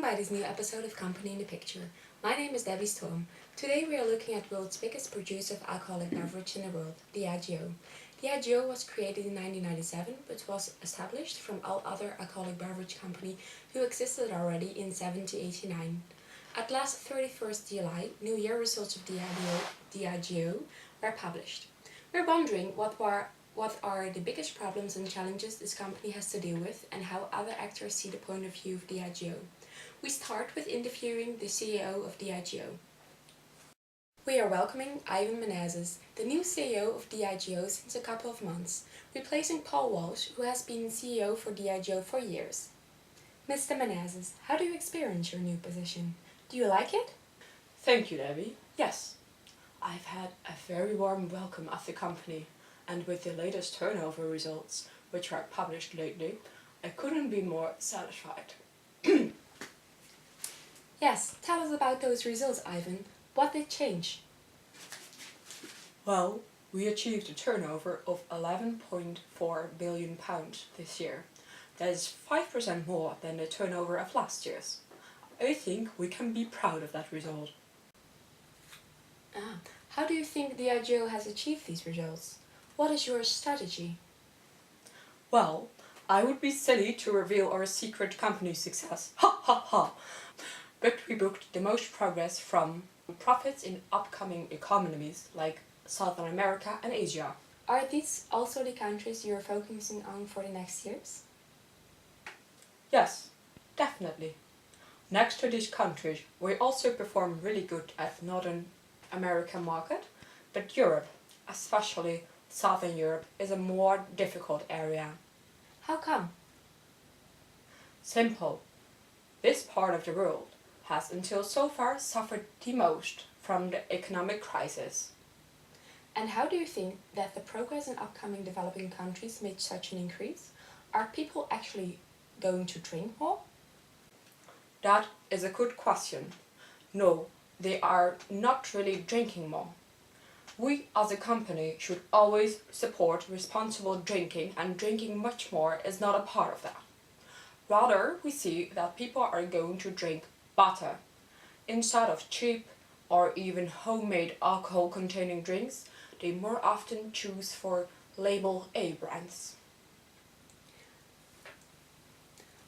by this new episode of Company in the Picture. My name is Debbie Storm. Today we are looking at the world's biggest producer of alcoholic beverage in the world, DIAGEO. DIAGEO was created in 1997 but was established from all other alcoholic beverage companies who existed already in 1789. At last 31st July, New Year results of DIAGEO were published. We're wondering what are the biggest problems and challenges this company has to deal with and how other actors see the point of view of DIAGEO. We start with interviewing the CEO of DIAGEO. We are welcoming Ivan Menezes, the new CEO of DIAGEO since a couple of months, replacing Paul Walsh, who has been CEO for DIAGEO for years. Mr. Menezes, how do you experience your new position? Do you like it? Thank you, Debbie. Yes, I've had a very warm welcome at the company, and with the latest turnover results, which were published lately, I couldn't be more satisfied. Yes, tell us about those results, Ivan. What did change? Well, we achieved a turnover of £11.4 billion this year. That is 5% more than the turnover of last year's. I think we can be proud of that result. How do you think DIAGEO has achieved these results? What is your strategy? Well, I would be silly to reveal our secret company success. Ha ha ha! But we booked the most progress from profits in upcoming economies like Southern America and Asia. Are these also the countries you are focusing on for the next years? Yes, definitely. Next to these countries, we also perform really good at Northern American market, but Europe, especially Southern Europe, is a more difficult area. How come? Simple. This part of the world has until so far suffered the most from the economic crisis. And how do you think that the progress in upcoming developing countries made such an increase? Are people actually going to drink more? That is a good question. No, they are not really drinking more. We as a company should always support responsible drinking, and drinking much more is not a part of that. Rather, we see that people are going to drink better. Instead of cheap or even homemade alcohol-containing drinks, they more often choose for label A brands.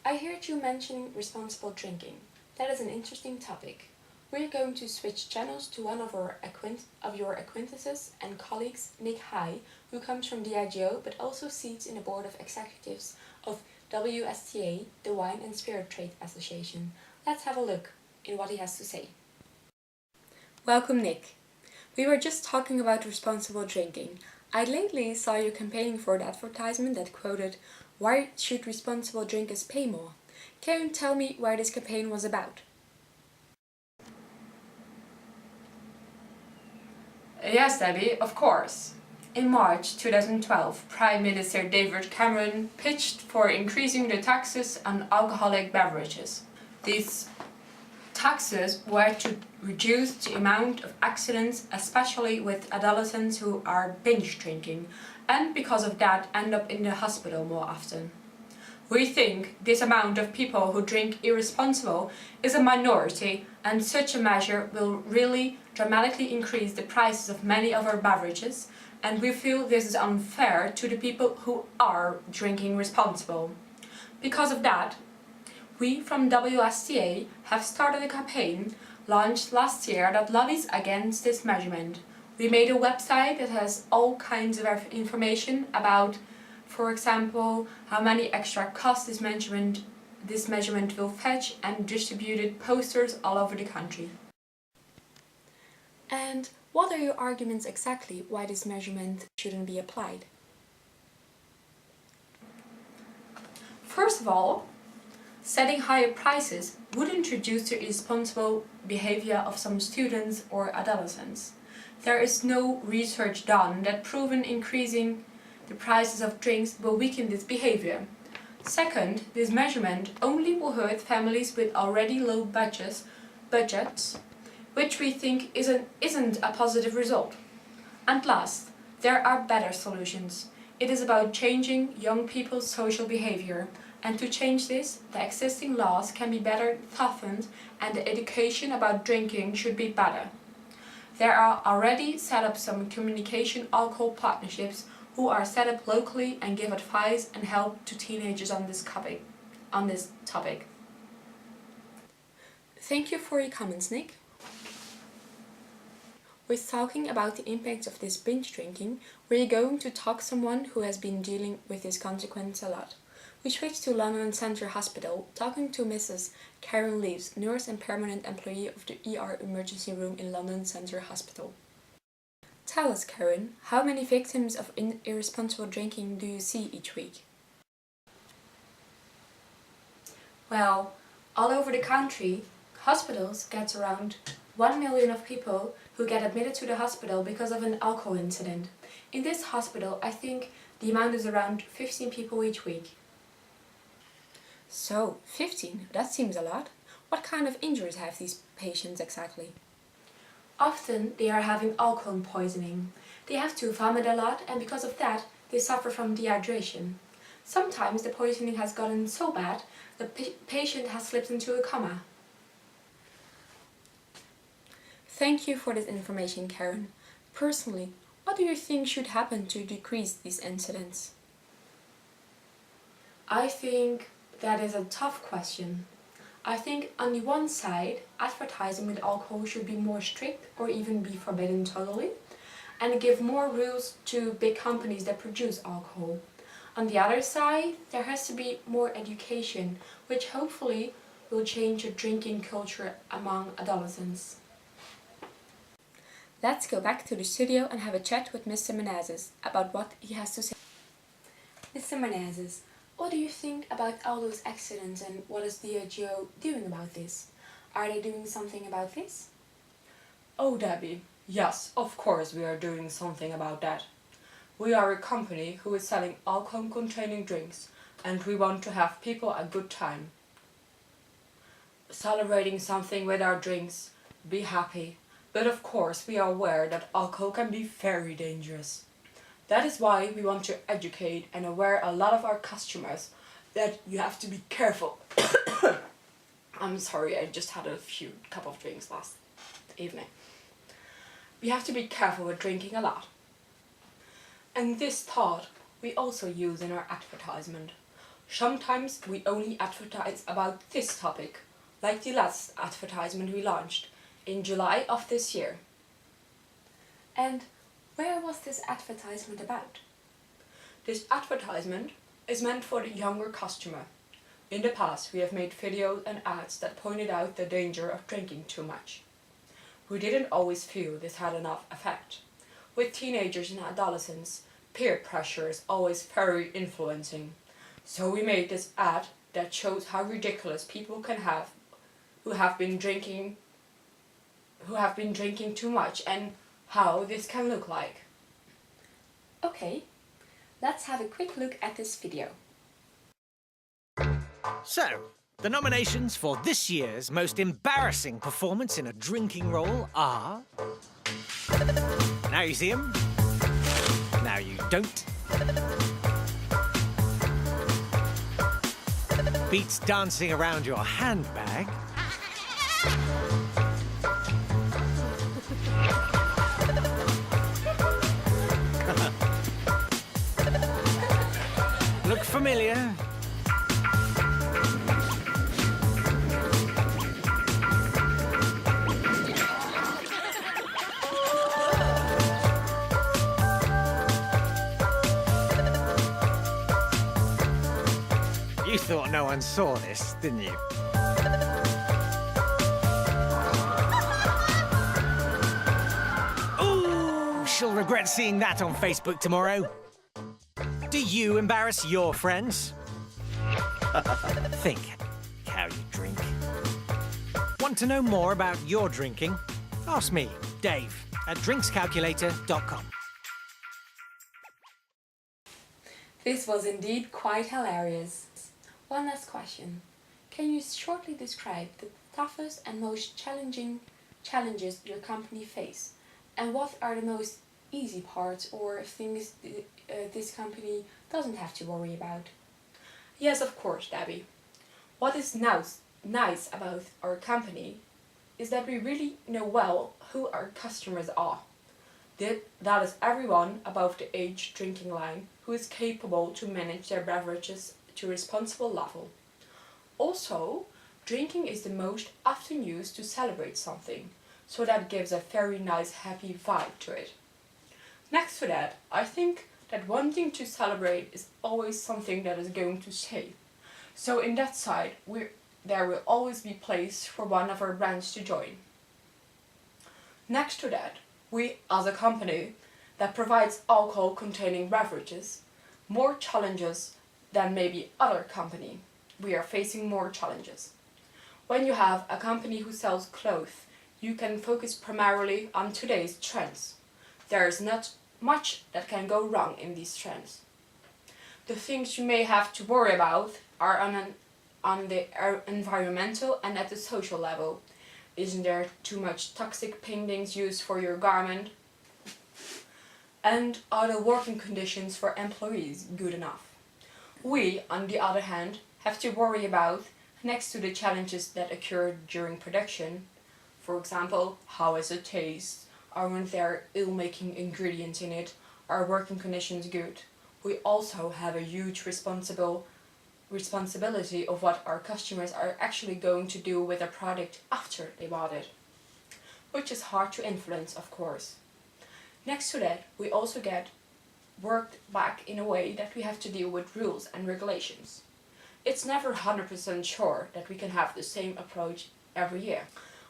I heard you mention responsible drinking. That is an interesting topic. We're going to switch channels to one of your acquaintances and colleagues, Nick High, who comes from DIAGEO but also sits in the board of executives of WSTA, the Wine and Spirit Trade Association. Let's have a look in what he has to say. Welcome, Nick. We were just talking about responsible drinking. I lately saw you campaigning for an advertisement that quoted, "Why should responsible drinkers pay more?" Can you tell me what this campaign was about? Yes, Debbie, of course. In March 2012, Prime Minister David Cameron pitched for increasing the taxes on alcoholic beverages. These taxes were to reduce the amount of accidents, especially with adolescents who are binge drinking, and because of that end up in the hospital more often. We think this amount of people who drink irresponsible is a minority, and such a measure will really dramatically increase the prices of many of our beverages, and we feel this is unfair to the people who are drinking responsible. Because of that, we from WSTA have started a campaign launched last year that lobbies against this measurement. We made a website that has all kinds of information about, for example, how many extra costs this measurement will fetch, and distributed posters all over the country. And what are your arguments exactly why this measurement shouldn't be applied? First of all, setting higher prices would introduce the irresponsible behavior of some students or adolescents. There is no research done that proven increasing the prices of drinks will weaken this behavior. Second, this measurement only will hurt families with already low budgets, which we think isn't a positive result. And last, there are better solutions. It is about changing young people's social behavior And to change this, the existing laws can be better toughened and the education about drinking should be better. There are already set up some communication alcohol partnerships who are set up locally and give advice and help to teenagers on this topic. Thank you for your comments, Nick. With talking about the impacts of this binge drinking, we're going to talk to someone who has been dealing with this consequence a lot. We switched to London Central Hospital, talking to Mrs. Karen Leaves, nurse and permanent employee of the ER emergency room in London Central Hospital. Tell us, Karen, how many victims of irresponsible drinking do you see each week? Well, all over the country, hospitals get around 1 million of people who get admitted to the hospital because of an alcohol incident. In this hospital, I think the amount is around 15 people each week. So, 15, that seems a lot. What kind of injuries have these patients exactly? Often they are having alcohol poisoning. They have to vomit a lot and because of that they suffer from dehydration. Sometimes the poisoning has gotten so bad the patient has slipped into a coma. Thank you for this information, Karen. Personally, what do you think should happen to decrease these incidents? I think that is a tough question. I think on the one side, advertising with alcohol should be more strict or even be forbidden totally, and give more rules to big companies that produce alcohol. On the other side, there has to be more education, which hopefully will change the drinking culture among adolescents. Let's go back to the studio and have a chat with Mr. Menezes about what he has to say. Mr. Menezes, what do you think about all those accidents and what is DIAGEO doing about this? Are they doing something about this? Oh, Debbie, yes, of course we are doing something about that. We are a company who is selling alcohol-containing drinks and we want to have people a good time. Celebrating something with our drinks, be happy, but of course we are aware that alcohol can be very dangerous. That is why we want to educate and aware a lot of our customers that you have to be careful. I'm sorry, I just had a few cup of drinks last evening. We have to be careful with drinking a lot. And this thought we also use in our advertisement. Sometimes we only advertise about this topic, like the last advertisement we launched in July of this year. And where was this advertisement about? This advertisement is meant for the younger customer. In the past, we have made videos and ads that pointed out the danger of drinking too much. We didn't always feel this had enough effect. With teenagers and adolescents, peer pressure is always very influencing. So we made this ad that shows how ridiculous people can have who have been drinking too much and how this can look like. Okay, let's have a quick look at this video. So, the nominations for this year's most embarrassing performance in a drinking role are... Now you see them. Now you don't. Beats dancing around your handbag. Look familiar? You thought no one saw this, didn't you? Ooh, she'll regret seeing that on Facebook tomorrow. Do you embarrass your friends? Think how you drink. Want to know more about your drinking? Ask me, Dave, at drinkscalculator.com. This was indeed quite hilarious. One last question. Can you shortly describe the toughest and most challenging challenges your company face? And what are the most easy parts or things this company doesn't have to worry about? Yes, of course, Debbie. What is nice about our company is that we really know well who our customers are. That is everyone above the age drinking line who is capable to manage their beverages to a responsible level. Also, drinking is the most often used to celebrate something, so that gives a very nice happy vibe to it. Next to that, I think that wanting to celebrate is always something that is going to stay. So in that side, there will always be place for one of our brands to join. Next to that, we as a company that provides alcohol containing beverages, more challenges than maybe other company. We are facing more challenges. When you have a company who sells clothes, you can focus primarily on today's trends. There is not much that can go wrong in these trends. The things you may have to worry about are on the environmental and at the social level. Isn't there too much toxic paintings used for your garment? And are the working conditions for employees good enough? We, on the other hand, have to worry about, next to the challenges that occur during production, for example, how is it taste? Aren't there ill-making ingredients in it? Are working conditions good? We also have a huge responsibility of what our customers are actually going to do with a product after they bought it, which is hard to influence, of course. Next to that, we also get worked back in a way that we have to deal with rules and regulations. It's never 100% sure that we can have the same approach every year.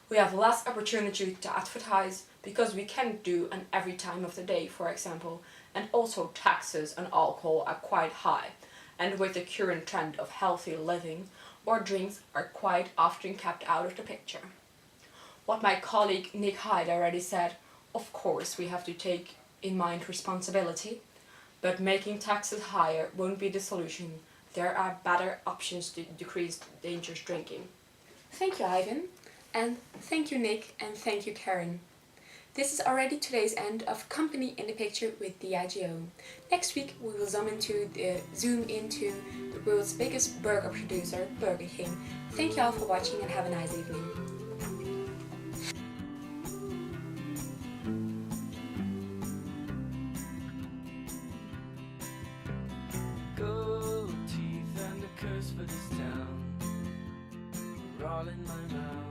We have less opportunity to advertise because we can't do an every time of the day, for example, and also taxes on alcohol are quite high. And with the current trend of healthy living, our drinks are quite often kept out of the picture. What my colleague Nick Hyde already said, of course we have to take in mind responsibility, but making taxes higher won't be the solution. There are better options to decrease dangerous drinking. Thank you, Ivan, and thank you, Nick, and thank you, Karen. This is already today's end of Company in the Picture with DIAGEO. Next week we will zoom into the world's biggest burger producer, Burger King. Thank you all for watching and have a nice evening. Gold teeth and a curse for this town. We're all in my mouth.